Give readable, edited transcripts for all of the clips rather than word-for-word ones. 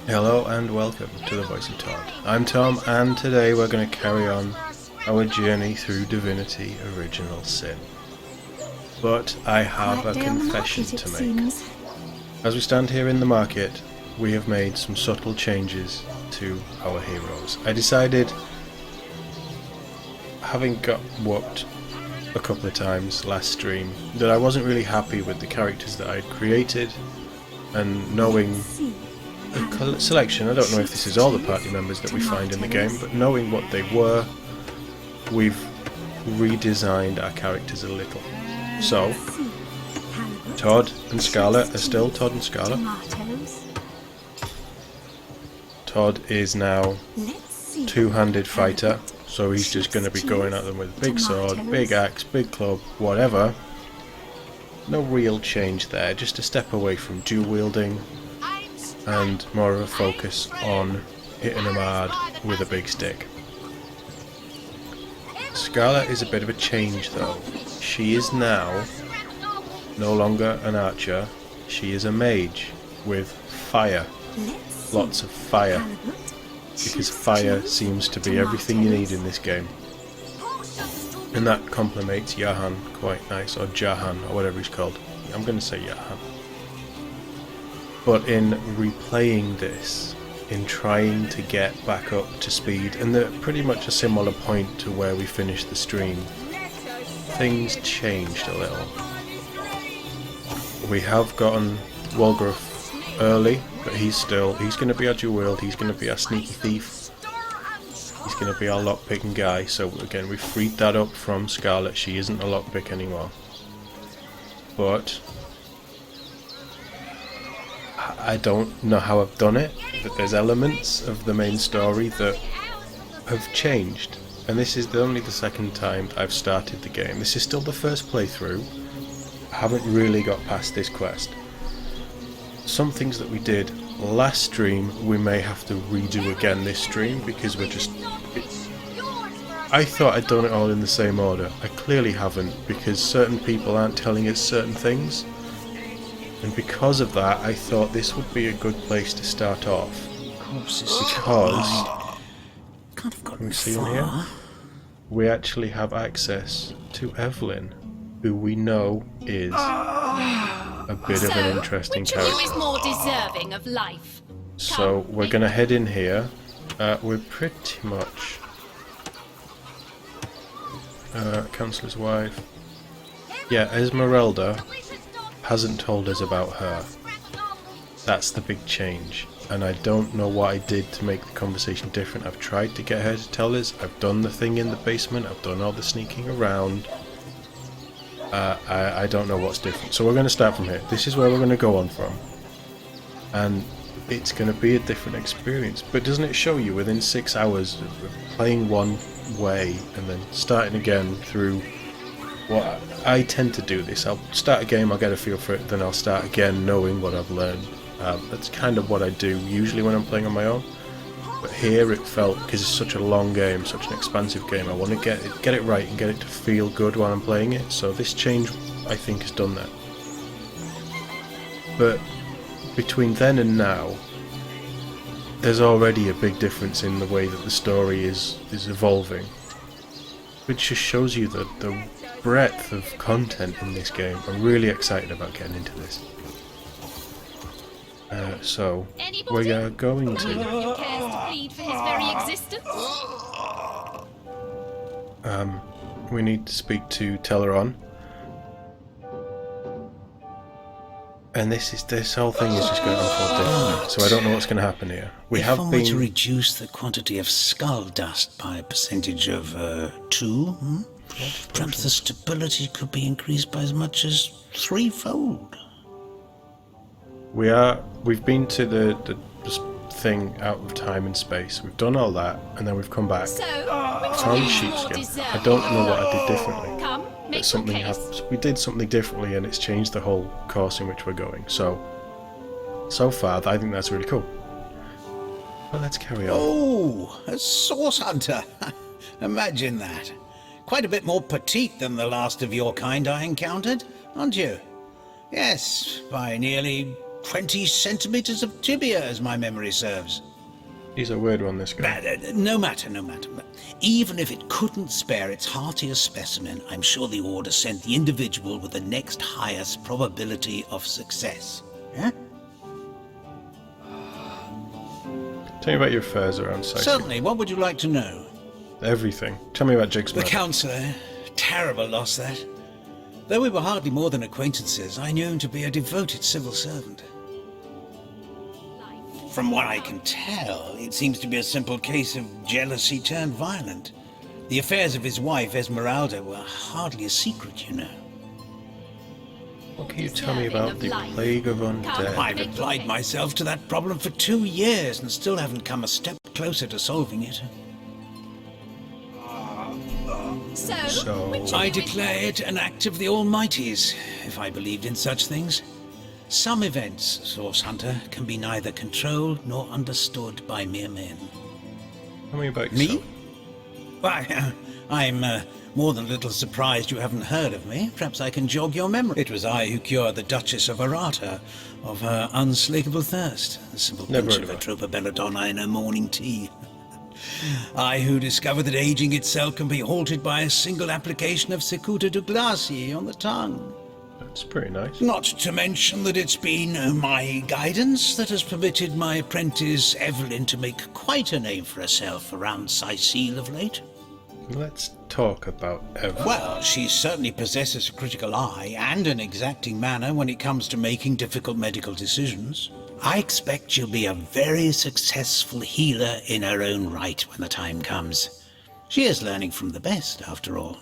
Hello and welcome to the Voice of TOD. I'm Tom, and today we're going to carry on our journey through Divinity Original Sin. But I have a confession to make. As we stand here in the market, we have made some subtle changes to our heroes. I decided, having got whooped a couple of times last stream, that I wasn't really happy with the characters that I'd created, and knowing a selection, I don't know if this is all the party members that we find in the game, but knowing what they were, we've redesigned our characters a little. So, Todd and Scarlet are still Todd and Scarlet. Todd is now two-handed fighter, so he's just going to be going at them with big sword, big axe, big club, whatever. No real change there, just a step away from dual wielding and more of a focus on hitting them hard with a big stick. Scarlet is a bit of a change though. She is now no longer an archer, she is a mage with fire. Lots of fire. Because fire seems to be everything you need in this game. And that complements Jahan quite nice, or Jahan, or whatever he's called. I'm going to say Jahan. But in replaying this, in trying to get back up to speed, and at pretty much a similar point to where we finished the stream, things changed a little. We have gotten Walgruff early, but he's going to be our dual wield, he's going to be our sneaky thief, he's going to be our lockpicking guy. So again, we freed that up from Scarlet, she isn't a lockpick anymore. But I don't know how I've done it, but there's elements of the main story that have changed, and this is only the second time I've started the game. This is still the first playthrough. I haven't really got past this quest. Some things that we did last stream we may have to redo again this stream, because I thought I'd done it all in the same order. I clearly haven't, because certain people aren't telling us certain things. And because of that, I thought this would be a good place to start off. Because, can we see in here? We actually have access to Evelyn, who we know is a bit of an interesting character. Which of you is more deserving of life? So we're going to head in here. We're pretty much Councillor's wife. Yeah, Esmeralda hasn't told us about her. That's the big change, and I don't know what I did to make the conversation different. I've tried to get her to tell us, I've done the thing in the basement, I've done all the sneaking around. I don't know what's different, so we're going to start from here. This is where we're going to go on from, and it's going to be a different experience. But doesn't it show you within 6 hours of playing one way and then starting again through what I tend to do this. I'll start a game, I'll get a feel for it, then I'll start again knowing what I've learned. That's kind of what I do usually when I'm playing on my own. But here it felt, because it's such a long game, such an expansive game, I want to get it right and get it to feel good while I'm playing it. So this change, I think, has done that. But between then and now, there's already a big difference in the way that the story is evolving, which just shows you the breadth of content in this game. I'm really excited about getting into this. So we are going to Who cares to plead for his very existence? we need to speak to Teleron, and this whole thing is just going to unfold differently. So I don't know what's going to happen here. If I were to reduce the quantity of skull dust by a percentage of 2, perhaps the stability could be increased by as much as 3-fold. We've been to the thing out of time and space. We've done all that, and then we've come back. So, Found sheepskin. I don't know what I did differently. Come, But make something your case. we did something differently, and it's changed the whole course in which we're going. So far, I think that's really cool. But let's carry on. Oh, a source hunter. Imagine that. Quite a bit more petite than the last of your kind I encountered, aren't you? Yes, by nearly 20 centimeters of tibia, as my memory serves. He's a weird one, this guy. No matter. Even if it couldn't spare its heartiest specimen, I'm sure the Order sent the individual with the next highest probability of success. Yeah? Tell me about your affairs around Psyche. Certainly. What would you like to know? Everything. Tell me about Jake's The murder. counsellor. Terrible loss, that. Though we were hardly more than acquaintances, I knew him to be a devoted civil servant. From what I can tell, it seems to be a simple case of jealousy turned violent. The affairs of his wife, Esmeralda, were hardly a secret, you know. What can you tell me about the plague of undead? I've applied myself to that problem for 2 years and still haven't come a step closer to solving it. So, which I of you is declare it an act of the Almighty's, if I believed in such things. Some events, Source Hunter, can be neither controlled nor understood by mere men. Tell me about Me? yourself. Why, I'm more than a little surprised you haven't heard of me. Perhaps I can jog your memory. It was I who cured the Duchess of Arata of her unslakable thirst. A simple Never pinch heard of of a her. trope of belladonna in her morning tea. I who discovered that aging itself can be halted by a single application of Secuta de Glacie on the tongue. That's pretty nice. Not to mention that it's been my guidance that has permitted my apprentice Evelyn to make quite a name for herself around Sicile of late. Let's talk about Evelyn. Well, she certainly possesses a critical eye and an exacting manner when it comes to making difficult medical decisions. I expect she'll be a very successful healer in her own right when the time comes. She is learning from the best, after all.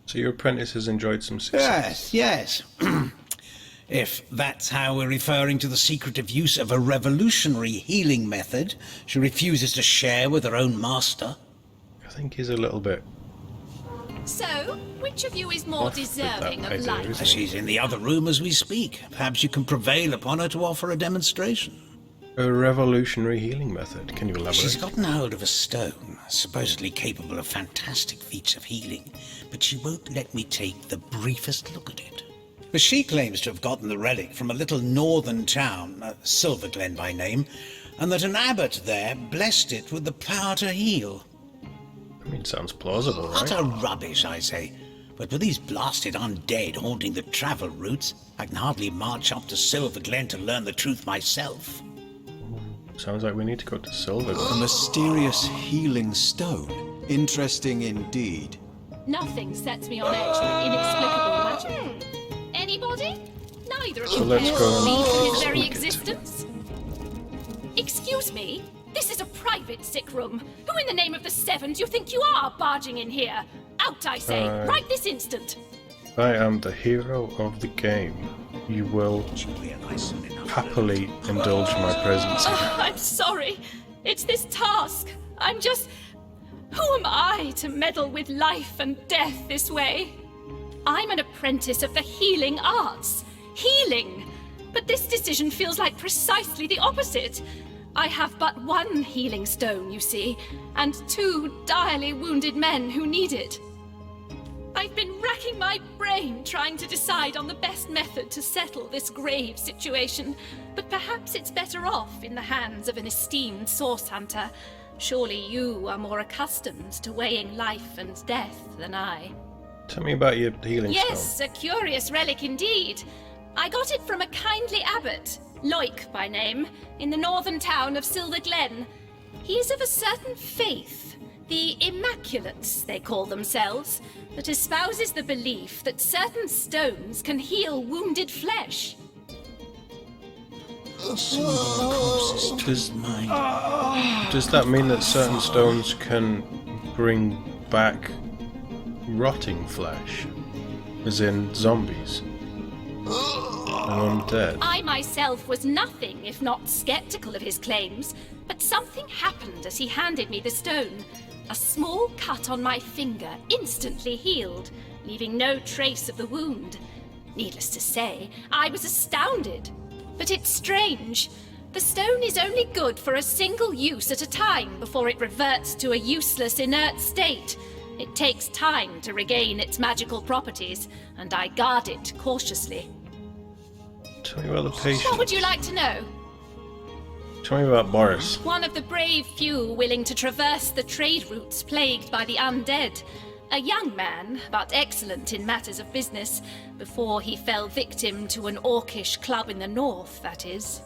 So your apprentice has enjoyed some success? Yes. If that's how we're referring to the secretive use of a revolutionary healing method she refuses to share with her own master. I think he's a little bit... So, which of you is more Off with that deserving of idea, life? isn't She's in the other room as we speak. Perhaps you can prevail upon her to offer a demonstration. A revolutionary healing method. Can you elaborate? She's gotten hold of a stone, supposedly capable of fantastic feats of healing, but she won't let me take the briefest look at it. But she claims to have gotten the relic from a little northern town, Silverglen by name, and that an abbot there blessed it with the power to heal. I mean, sounds plausible, right? Utter rubbish, I say. But with these blasted undead haunting the travel routes, I can hardly march up to Silverglen to learn the truth myself. Sounds like we need to go to A Silverglen. mysterious healing stone. Interesting indeed. Nothing sets me on edge but inexplicable magic. Anybody? Neither of you So let's cares go to and speak for his speak very it. existence. Excuse me? This is a private sick room. Who in the name of the Seven do you think you are barging in here? Out, I say, right this instant. I am the hero of the game. You will happily indulge my presence. Oh, I'm sorry. It's this task. I'm just... Who am I to meddle with life and death this way? I'm an apprentice of the healing arts. Healing! But this decision feels like precisely the opposite. I have but one healing stone, you see, and 2 direly wounded men who need it. I've been racking my brain trying to decide on the best method to settle this grave situation, but perhaps it's better off in the hands of an esteemed source hunter. Surely you are more accustomed to weighing life and death than I. Tell me about your healing Yes, stone. a curious relic indeed. I got it from a kindly abbot, Loic by name, in the northern town of Silverglen. He is of a certain faith, the Immaculates they call themselves, that espouses the belief that certain stones can heal wounded flesh. Does that mean that certain stones can bring back rotting flesh? As in zombies? And undead? I myself was nothing if not skeptical of his claims, but something happened as he handed me the stone. A small cut on my finger instantly healed, leaving no trace of the wound. Needless to say, I was astounded. But it's strange. The stone is only good for a single use at a time before it reverts to a useless, inert state. It takes time to regain its magical properties, and I guard it cautiously. Tell me about the patient. What would you like to know? Tell me about Boris. One of the brave few willing to traverse the trade routes plagued by the undead. A young man, but excellent in matters of business, before he fell victim to an orcish club in the north, that is.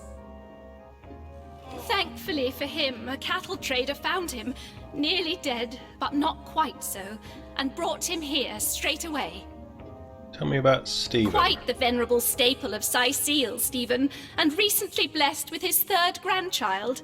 Thankfully for him, a cattle trader found him, nearly dead, but not quite so, and brought him here straight away. Tell me about Stephen. Quite the venerable staple of Sicile, Stephen, and recently blessed with his third grandchild.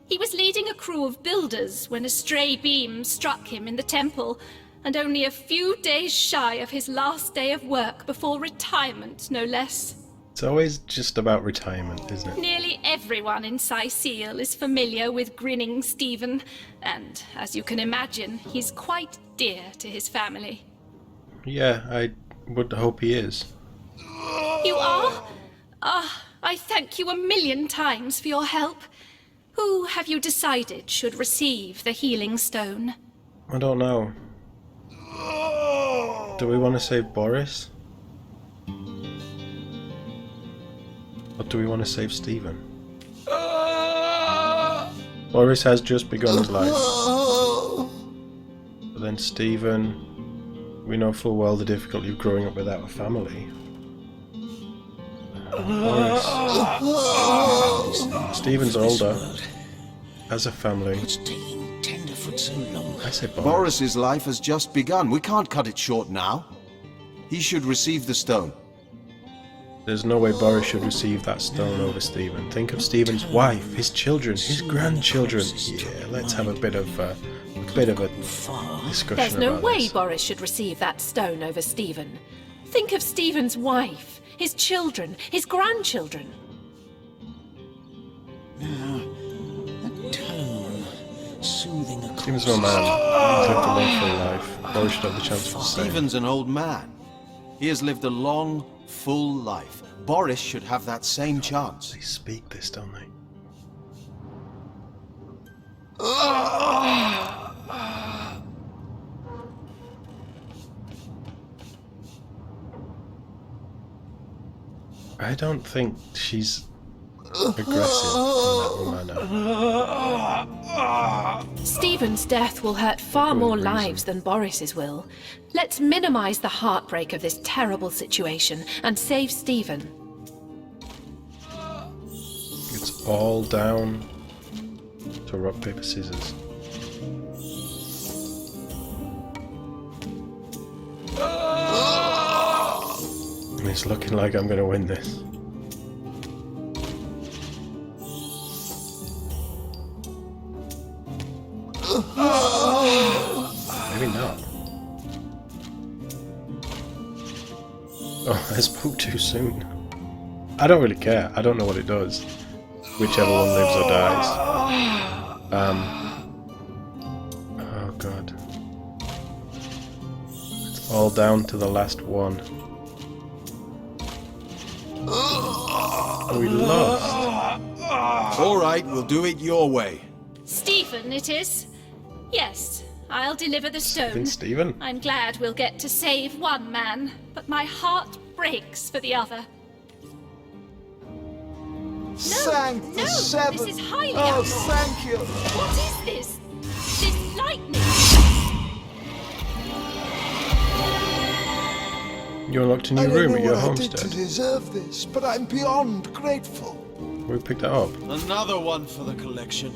He was leading a crew of builders when a stray beam struck him in the temple, and only a few days shy of his last day of work before retirement, no less. It's always just about retirement, isn't it? Nearly everyone in Sicile is familiar with grinning Stephen, and, as you can imagine, he's quite dear to his family. Yeah, I would hope he is. You are? I thank you a million times for your help. Who have you decided should receive the healing stone? I don't know. Do we want to save Boris? Or do we want to save Stephen? Boris has just begun his life. But then Stephen, we know full well the difficulty of growing up without a family. Boris. Stephen's older, has a family. What's taking Tenderfoot so long? I say Boris. Boris's life has just begun. We can't cut it short now. He should receive the stone. There's no way Boris should receive that stone over Stephen. Think of Stephen's wife, his children, his grandchildren. Yeah, let's have a bit of a discussion. There's no about way this. Boris should receive that stone over Stephen. Think of Stephen's wife, his children, his grandchildren. That tone, soothing across. Stephen's no man. He's lived a long full life. Boris should have the chance for the same. Stephen's an old man. He has lived a long, full life. Boris should have that same chance. They speak this, don't they? I don't think she's aggressive in that manner. Stephen's death will hurt far more lives than Boris's will. Let's minimize the heartbreak of this terrible situation and save Stephen. It's all down to rock, paper, scissors. And it's looking like I'm going to win this. Maybe not. Oh, I spoke too soon. I don't really care. I don't know what it does. Whichever one lives or dies. Oh god. It's all down to the last one. We lost. All right, we'll do it your way. Stephen, it is? Yes, I'll deliver the stone. Stephen? I'm glad we'll get to save one man, but my heart breaks for the other. Thank the seven. This is highly Oh, abnormal. thank you. What is this? This lightning? You unlocked a I new don't room know at your what I did to homestead. deserve this, but I'm beyond grateful. We picked that up. Another one for the collection.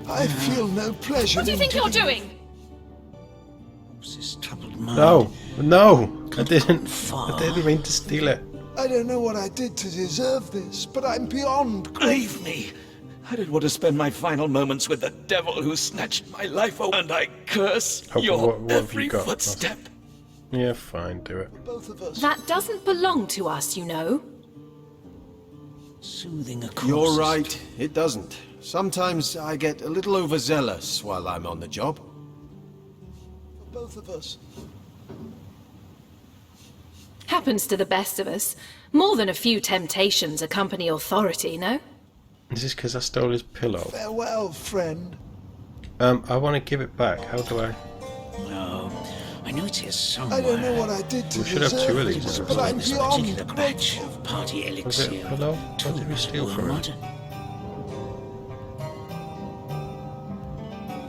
I feel no pleasure What do you in think you're doing? What's this troubled mind? No! No! I didn't mean to steal it. I don't know what I did to deserve this, but I'm beyond grateful. Leave me. I didn't want to spend my final moments with the devil who snatched my life away, and I curse Oh, your what have every you got? footstep. Yeah, fine, do it. Both of us. That doesn't belong to us, you know. Soothing across. You're right, it doesn't. Sometimes I get a little overzealous while I'm on the job. Both of us. Happens to the best of us. More than a few temptations accompany authority, no? Is this because I stole his pillow? Farewell, friend. I want to give it back. How do I? No, I know it's here somewhere. I don't know what I did to We should have two deserve of these this, in a but row. I'm This particular beyond batch grateful. of party Was elixir. it hello? What did we steal from him?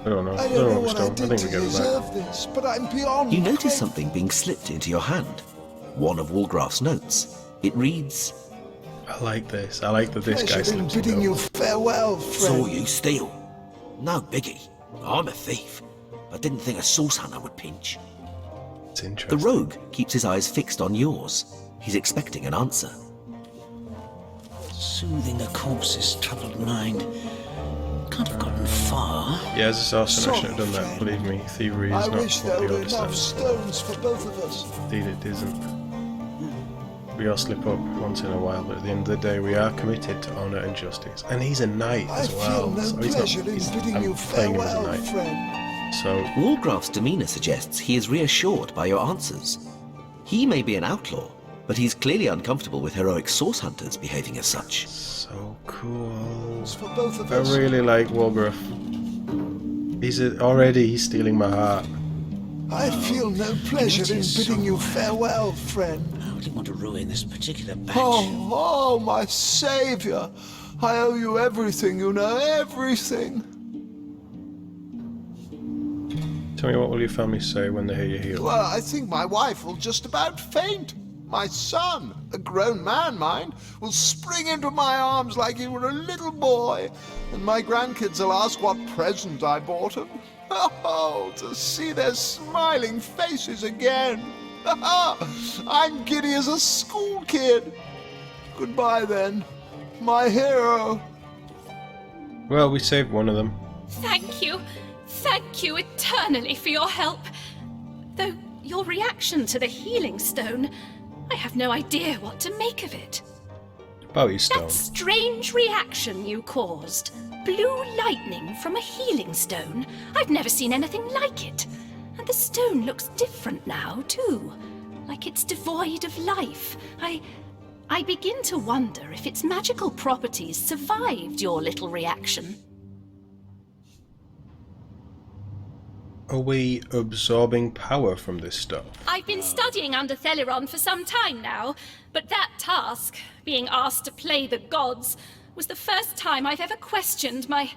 I don't know. I don't know what we what I stole. I did think to we get it back. deserve this, but I'm beyond You notice grateful. something being slipped into your hand. One of Walgraf's notes. It reads, I like this. I like that this guy Pleasure in slips it bidding you over. farewell, Saw friend. you steal. No biggie. I'm a thief, but didn't think a source hunter would pinch. It's the interesting. rogue keeps his eyes fixed on yours. He's expecting an answer. Soothing a corpse's troubled mind. Can't have gotten far. Yeah, as a sorcerer, I Sorry, should have done that. friend. Believe me, thievery is I not wish there what were the enough oldest says. stones for both of us. Indeed, it isn't. We all slip up once in a while, but at the end of the day, we are committed to honour and justice. And he's a knight I as well. feel no so he's pleasure not, in he's, bidding I'm you playing him as a farewell, knight. friend. So, Walgraf's demeanor suggests he is reassured by your answers. He may be an outlaw, but he's clearly uncomfortable with heroic source hunters behaving as such. so cool. It's for both of I us. really like Walgraf. He's stealing my heart. I feel no pleasure in bidding you farewell, friend. I didn't want to ruin this particular batch. Oh, my saviour. I owe you everything, you know, everything. Tell me, what will your family say when they hear you heal? Well, I think my wife will just about faint. My son, a grown man, mind, will spring into my arms like he were a little boy. And my grandkids will ask what present I bought him. Oh, to see their smiling faces again. I'm giddy as a school kid. Goodbye, then, my hero. Well, we saved one of them. Thank you. Thank you eternally for your help. Though your reaction to the healing stone, I have no idea what to make of it. Bowie stone. That strange reaction you caused. Blue lightning from a healing stone. I've never seen anything like it. And the stone looks different now, too. Like it's devoid of life. I begin to wonder if its magical properties survived your little reaction. Are we absorbing power from this stuff? I've been studying under Theleron for some time now, but that task, being asked to play the gods, was the first time I've ever questioned my,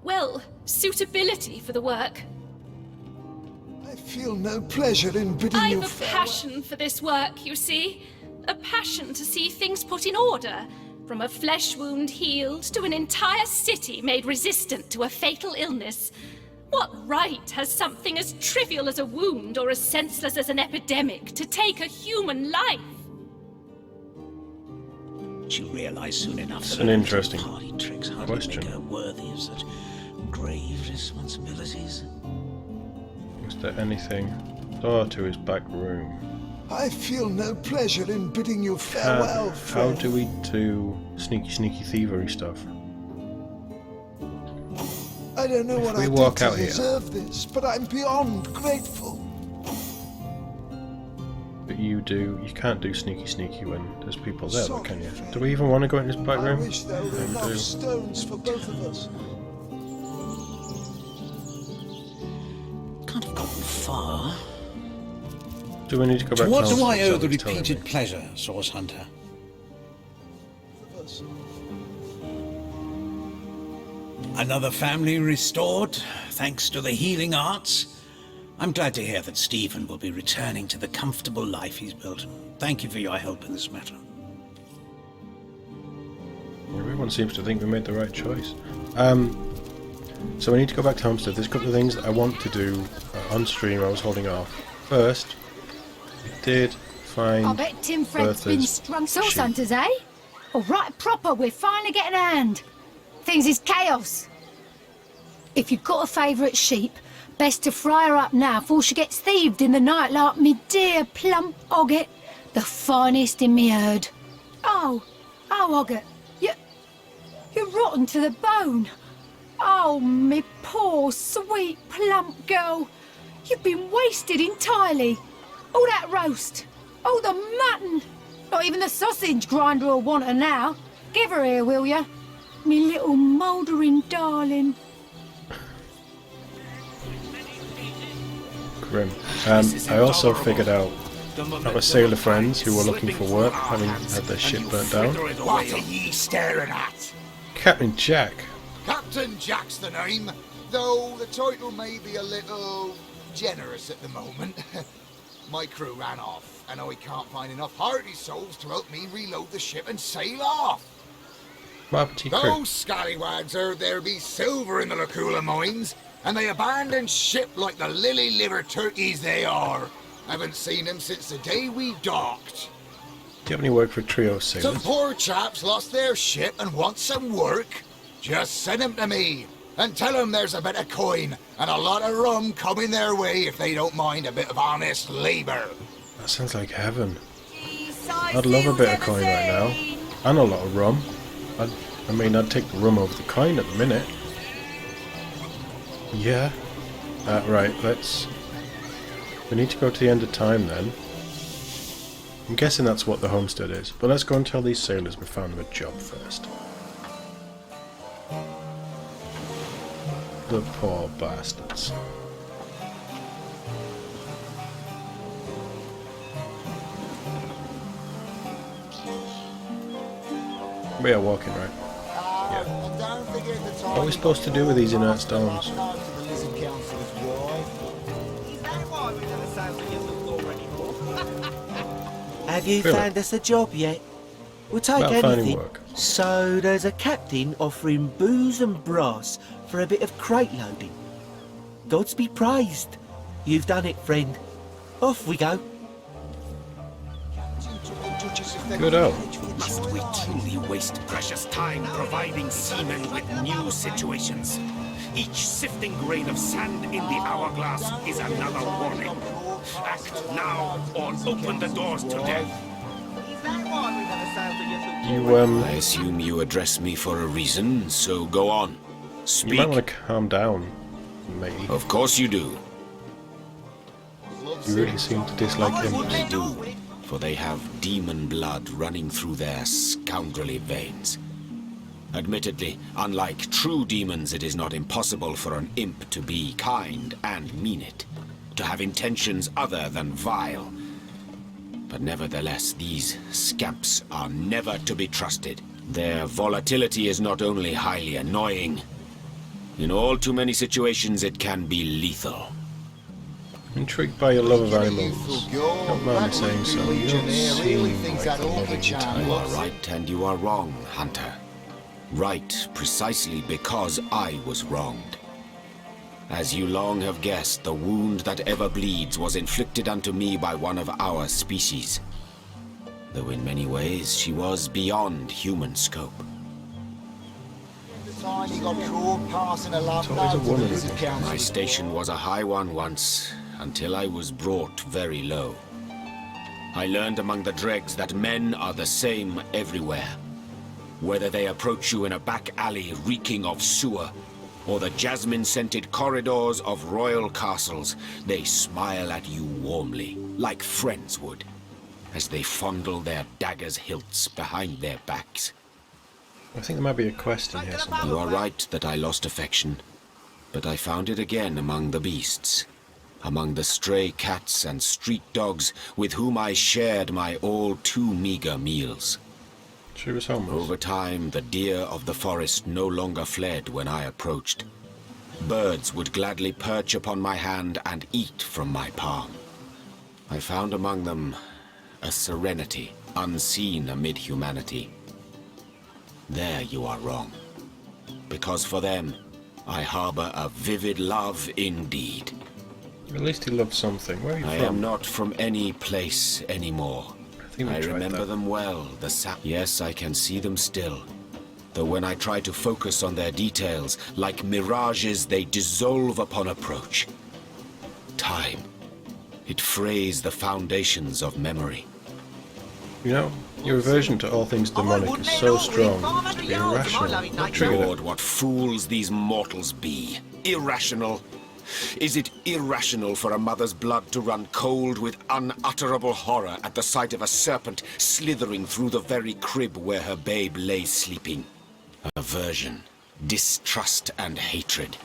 well, suitability for the work. I feel no pleasure in bidding you I've a farewell. passion for this work, you see. A passion to see things put in order. From a flesh wound healed to an entire city made resistant to a fatal illness. What right has something as trivial as a wound or as senseless as an epidemic to take a human life? She realised soon enough It's that an her interesting party tricks hardly question. make her worthy of such grave responsibilities. Was there anything? Door to his back room. I feel no pleasure in bidding you farewell, How friend. do we do sneaky thievery stuff? I don't know what we I walk did out to here- deserve this, but I'm beyond grateful. But you can't do sneaky when there's people there, though, Sorry, can you? friend. Do we even want to go in his back I room? wish there were I enough do. stones for both of us. Can't have gotten far. Do we need to go back To what to do I owe the Someone's telling repeated me. pleasure, Source Hunter? Another family restored, thanks to the healing arts. I'm glad to hear that Stephen will be returning to the comfortable life he's built. Thank you for your help in this matter. Everyone seems to think we made the right choice. So we need to go back to Homestead. There's a couple of things that I want to do on stream. I was holding off. First, we did find I bet Tim Fred's been Bertha's strung source sheep. hunters, eh? All right, proper, we're finally getting a hand. Things is chaos. If you've got a favourite sheep, best to fry her up now before she gets thieved in the night like me dear plump Ogget, the finest in me herd. Oh, Ogget, you're rotten to the bone. Oh, me poor, sweet, plump girl. You've been wasted entirely. All that roast, all the mutton. Not even the sausage grinder will want her now. Give her here, will ya? Me little mouldering darling. grim. I also figured out our sailor friends who were looking for work, having had their ship burnt down. What are ye staring at? Captain Jack. Captain Jack's the name, though the title may be a little generous at the moment. My crew ran off, and I can't find enough hearty souls to help me reload the ship and sail off. Marty crew. Those scallywags heard there be silver in the Lacula mines, and they abandoned ship like the lily-livered turkeys they are. Haven't seen them since the day we docked. Do you have any work for trio Some sailors? poor chaps lost their ship and want some work. Just send them to me, and tell them there's a bit of coin and a lot of rum coming their way if they don't mind a bit of honest labour. That sounds like heaven. I'd love a bit of coin right now. And a lot of rum. I mean, I'd take the rum over the coin at the minute. Yeah. Right, we need to go to the end of time then. I'm guessing that's what the homestead is. But let's go and tell these sailors we found them a job first. The poor bastards. We are walking, right? Yeah. What are we supposed to do with these inert stones? Have you Really? found us a job yet? We'll take About finding anything. work. So there's a captain offering booze and brass for a bit of crate loading. Gods be praised. You've done it, friend. Off we go. Good out. Must we truly waste precious time providing seamen with new situations? Each sifting grain of sand in the hourglass is another warning. Act now or open the doors to death. I assume you address me for a reason, so go on. You Speak. might want to calm down, matey. Of course you do. You really seem to dislike him. I do, for they have demon blood running through their scoundrelly veins. Admittedly, unlike true demons, it is not impossible for an imp to be kind and mean it, to have intentions other than vile. But nevertheless, these scamps are never to be trusted. Their volatility is not only highly annoying, in all too many situations it can be lethal. Intrigued by your love of animals. Don't mind me saying so. You don't seem like a loving type. You are right and you are wrong, Hunter. Right precisely because I was wronged. As you long have guessed, the wound that ever bleeds was inflicted unto me by one of our species. Though in many ways she was beyond human scope. It's always a woman, isn't it? My station was a high one once, until I was brought very low. I learned among the dregs that men are the same everywhere. Whether they approach you in a back alley reeking of sewer, or the jasmine-scented corridors of royal castles, they smile at you warmly, like friends would, as they fondle their daggers' hilts behind their backs. I think there might be a quest in here somewhere. You are right that I lost affection, but I found it again among the beasts, among the stray cats and street dogs with whom I shared my all too meager meals. She was homeless. Over time, the deer of the forest no longer fled when I approached. Birds would gladly perch upon my hand and eat from my palm. I found among them a serenity unseen amid humanity. There you are wrong, because for them, I harbor a vivid love indeed. At least he loved something. Where are you I from? am not from any place anymore. I think we I tried remember that. them well, Yes, I can see them still. Though when I try to focus on their details, like mirages, they dissolve upon approach. Time. It frays the foundations of memory. You know, your aversion to all things demonic is so strong as to be irrational. What triggered Lord, it? what fools these mortals be. Irrational. Is it irrational for a mother's blood to run cold with unutterable horror at the sight of a serpent slithering through the very crib where her babe lay sleeping? Aversion, distrust and hatred.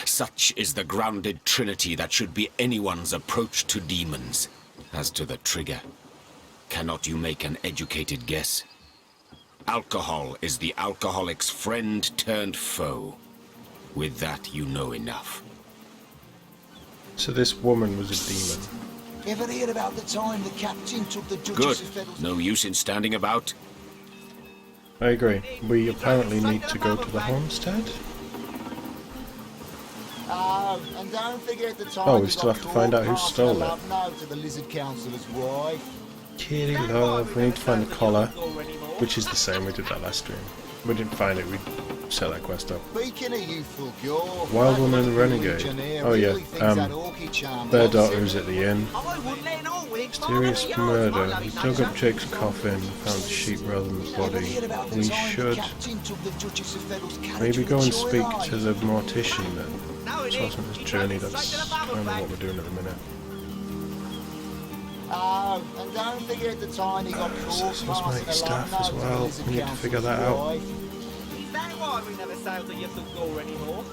Such is the grounded trinity that should be anyone's approach to demons. As to the trigger, cannot you make an educated guess? Alcohol is the alcoholic's friend turned foe. With that, you know enough. So this woman was a demon. Ever heard about the time the captain took the Good. Duchess of Fiddle's... No use in standing about. I agree. We apparently need to go to the homestead. Oh, and don't forget the time Oh, we you still got have to find out who passing stole a it. love note to the lizard councillor's wife. Kitty love. We need to find the collar, which is the same. We did that last stream. We didn't find it. We set that quest up. Speaking of youthful cure, Wild that one and a little renegade. legionnaire Oh yeah. really thinks that orchid charm Their loves daughter him. is at the inn. Mysterious murder. We dug up Jake's coffin, found the sheep rather than the body. We should maybe go and speak to the mortician then. Source this journey. That's kind of what we're doing at the minute. Oh, and don't forget the time he got caught So my passing a staff love as note to the well. lizard We need to figure that councillor's out. wife. Is that why we never sail to Yusuf anymore?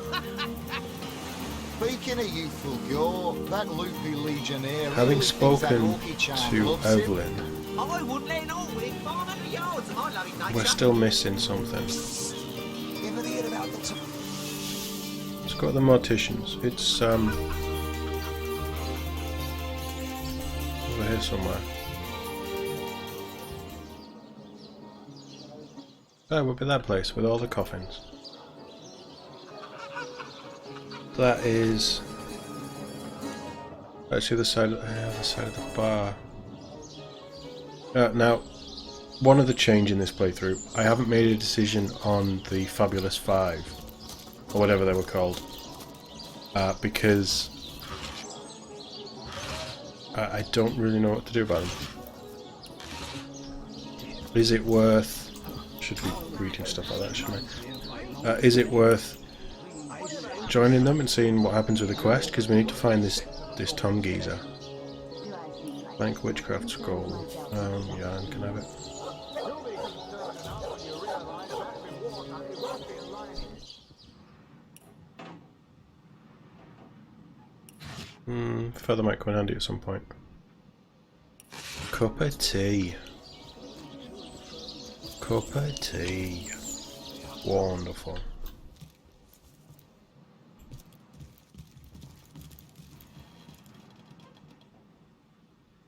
Speaking of youthful cure, that loopy legionnaire Having really thinks that spoken orchid charm to loves him. Evelyn, I wouldn't let it all within 500 yards of my lovely nature. we're still missing something. Ever heard about the time? Let's go to the morticians. It's over here somewhere. Oh, we'll be that place with all the coffins. That is actually the side of the bar. Now, one other change in this playthrough, I haven't made a decision on the Fabulous Five, or whatever they were called, because I don't really know what to do about them. Is it worth... should be reading stuff like that, shouldn't I? Is it worth joining them and seeing what happens with the quest? Because we need to find this Tom geezer. Blank witchcraft scroll. Yeah, can I have it? Feather might come in handy at some point. Cup of tea. Cup of tea. Wonderful.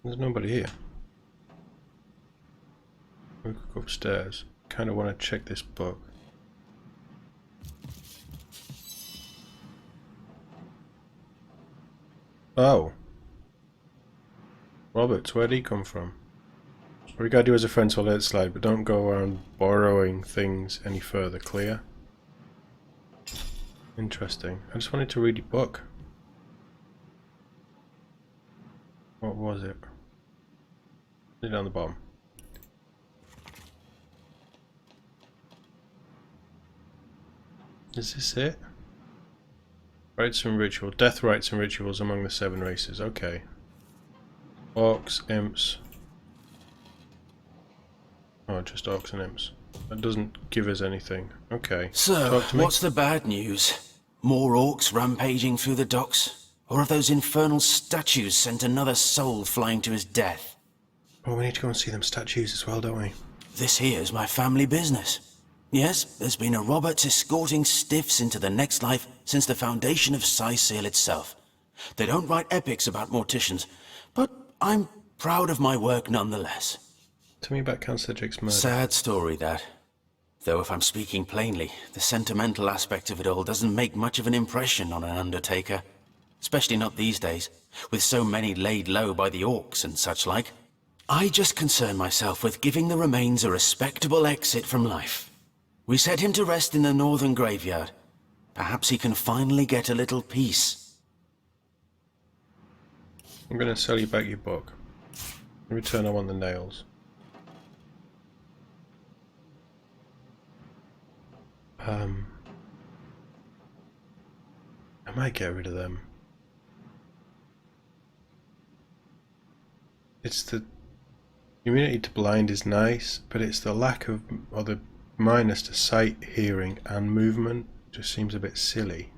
There's nobody here. We could go upstairs. Kind of want to check this book. Oh. Roberts, where'd he come from? What you gotta do as a friend, so let it slide, but don't go around borrowing things any further, clear? Interesting. I just wanted to read your book. What was it? Down the bottom. Is this it? Rites and ritual. Death rites and rituals among the 7 races. Okay. Orcs, imps. Oh, just orcs and imps. That doesn't give us anything. Okay. So, Talk to me. what's the bad news? More orcs rampaging through the docks? Or have those infernal statues sent another soul flying to his death? Oh, we need to go and see them statues as well, don't we? This here's my family business. Yes, there's been a Roberts escorting stiffs into the next life since the foundation of Seal itself. They don't write epics about morticians, but I'm proud of my work nonetheless. Tell me about Councillor Jake's murder. Sad story, that. Though if I'm speaking plainly, the sentimental aspect of it all doesn't make much of an impression on an undertaker. Especially not these days, with so many laid low by the orcs and such like. I just concern myself with giving the remains a respectable exit from life. We set him to rest in the northern graveyard. Perhaps he can finally get a little peace. I'm going to sell you back your book. In return, I want the nails. I might get rid of them. It's the immunity to blind is nice, but it's the lack of, or the minus to sight, hearing and movement just seems a bit silly.